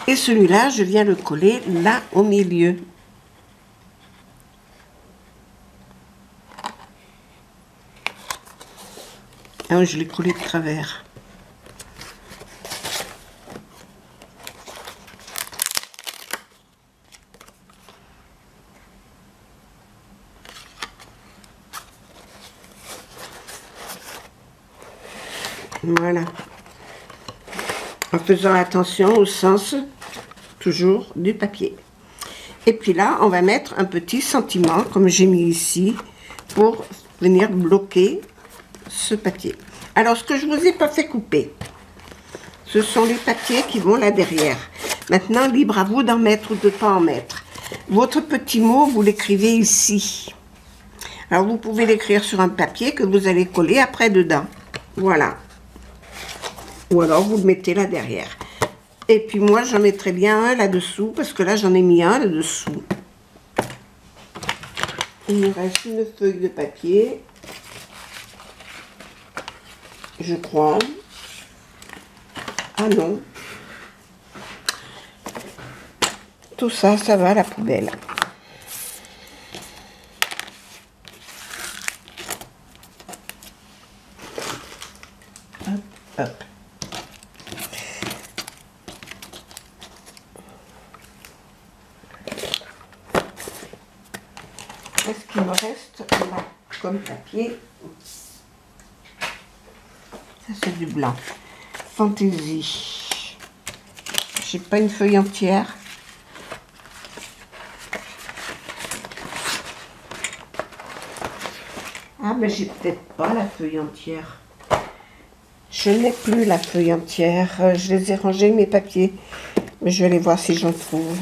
Et celui-là, je viens le coller là au milieu. Ah, je l'ai collé de travers. Voilà. en faisant attention au sens toujours du papier. Et puis là, on va mettre un petit sentiment, comme j'ai mis ici, pour venir bloquer ce papier. Alors, ce que je vous ai pas fait couper, ce sont les papiers qui vont là derrière. Maintenant, libre à vous d'en mettre ou de ne pas en mettre. Votre petit mot, vous l'écrivez ici. Alors, vous pouvez l'écrire sur un papier que vous allez coller après dedans. Voilà. Ou alors, vous le mettez là derrière. Et puis, moi, j'en mettrai bien un là-dessous, parce que là, j'en ai mis un là-dessous. Il me reste une feuille de papier. Je crois. Ah non. Tout ça, ça va à la poubelle. Hop, hop. Qu'est-ce qu'il me reste là comme papier? Ça, c'est du blanc. Fantaisie. J'ai pas une feuille entière. Ah, mais j'ai peut-être pas la feuille entière. Je n'ai plus la feuille entière. Je les ai rangés, mes papiers. Mais je vais aller voir si j'en trouve.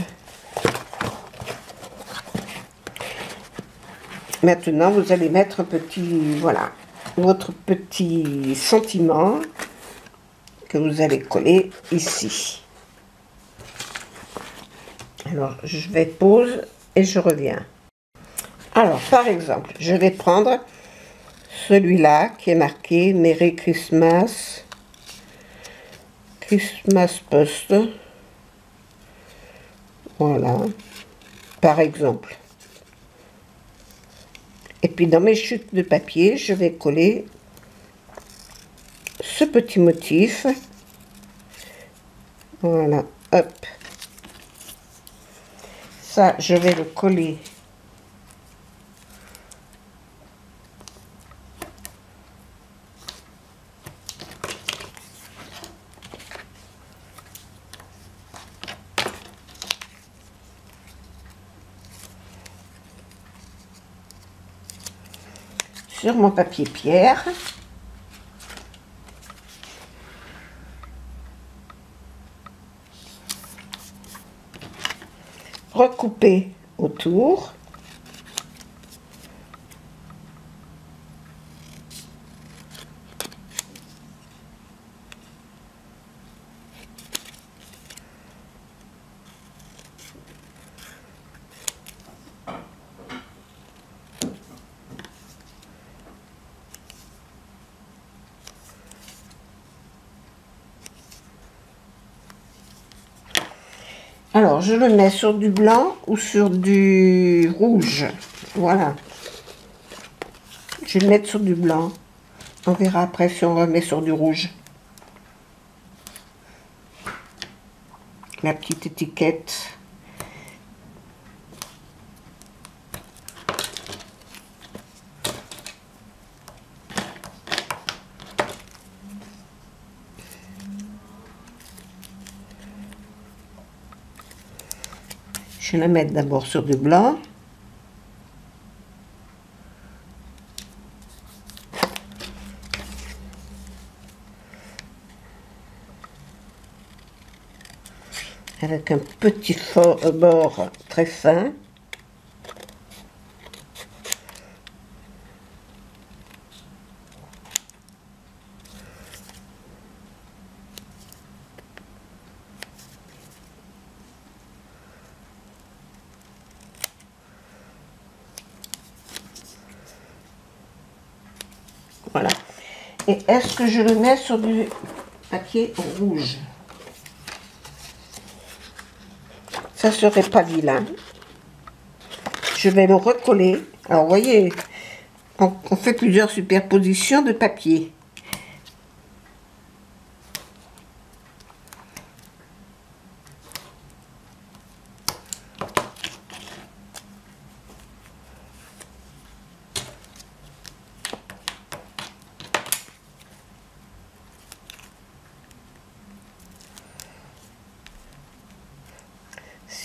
Maintenant, vous allez mettre un petit, voilà, votre petit sentiment que vous allez coller ici. Alors, je vais pause et je reviens. Alors, par exemple, je vais prendre celui-là qui est marqué Merry Christmas, Christmas Post. Voilà, par exemple. Et puis dans mes chutes de papier, je vais coller ce petit motif. Voilà, hop. Ça, je vais le coller sur mon papier pierre. Recouper autour. Alors, je le mets sur du blanc ou sur du rouge. Voilà. Je vais le mettre sur du blanc. On verra après si on remet sur du rouge. La petite étiquette. Je vais la mettre d'abord sur du blanc. Avec un petit bord très fin. Voilà. Et est-ce que je le mets sur du papier rouge? Ça serait pas vilain. Je vais le recoller. Alors, vous voyez, on fait plusieurs superpositions de papier.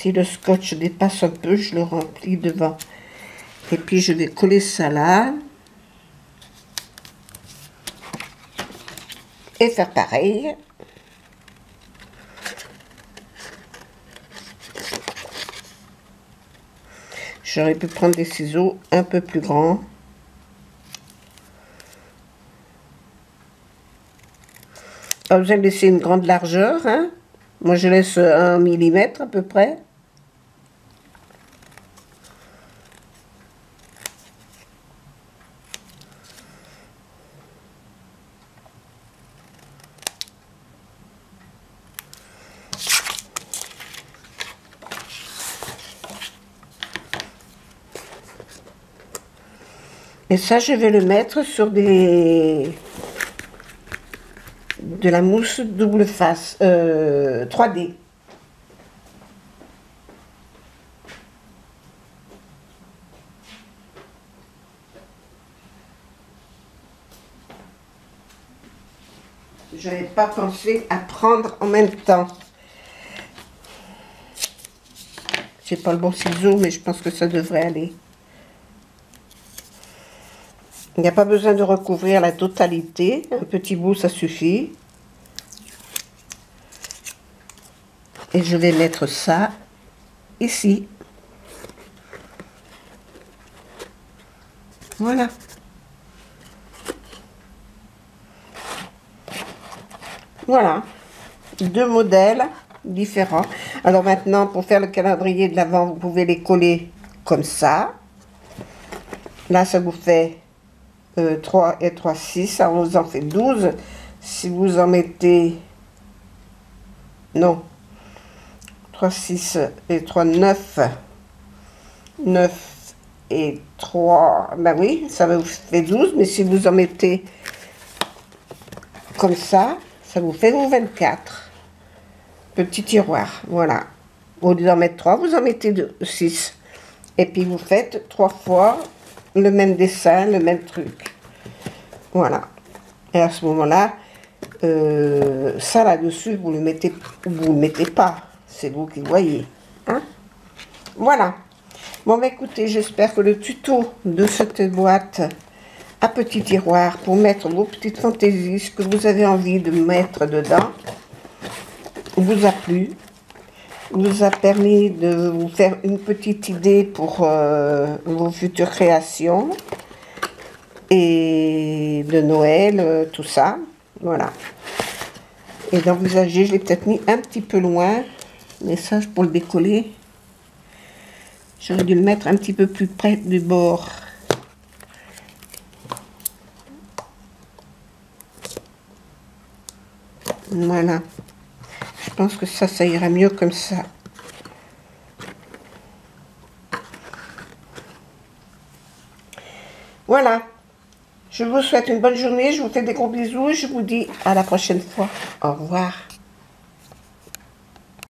Si le scotch dépasse un peu, je le remplis devant. Et puis je vais coller ça là. Et faire pareil. J'aurais pu prendre des ciseaux un peu plus grands. Pas besoin de laisser une grande largeur, hein. Moi je laisse 1 millimètre à peu près. Et ça, je vais le mettre sur de la mousse double face 3D. Je n'avais pas pensé à prendre en même temps. J'ai pas le bon ciseau, mais je pense que ça devrait aller. Il n'y a pas besoin de recouvrir la totalité. Un petit bout, ça suffit. Et je vais mettre ça ici. Voilà. Voilà. 2 modèles différents. Alors maintenant, pour faire le calendrier de l'Avent, vous pouvez les coller comme ça. Là, ça vous fait 3 et 3, 6. Ça vous en fait 12. Si vous en mettez... Non. 3, 6 et 3, 9. 9 et 3... Ben oui, ça vous fait 12. Mais si vous en mettez comme ça vous fait vos 24. Petit tiroir, voilà. Au lieu d'en mettre 3, vous en mettez 6. Et puis vous faites 3 fois le même dessin, le même truc. Voilà. Et à ce moment-là, ça là-dessus, vous le mettez ou vous le mettez pas. C'est vous qui voyez. Hein? Voilà. Bon, bah, écoutez, j'espère que le tuto de cette boîte à petit tiroir pour mettre vos petites fantaisies, ce que vous avez envie de mettre dedans, vous a plu, vous a permis de vous faire une petite idée pour vos futures créations et de Noël, tout ça, voilà. Et d'envisager, je l'ai peut-être mis un petit peu loin, mais ça, pour le décoller, j'aurais dû le mettre un petit peu plus près du bord. Voilà. Je pense que ça ira mieux comme ça. Voilà. Je vous souhaite une bonne journée. Je vous fais des gros bisous. Je vous dis à la prochaine fois. Au revoir.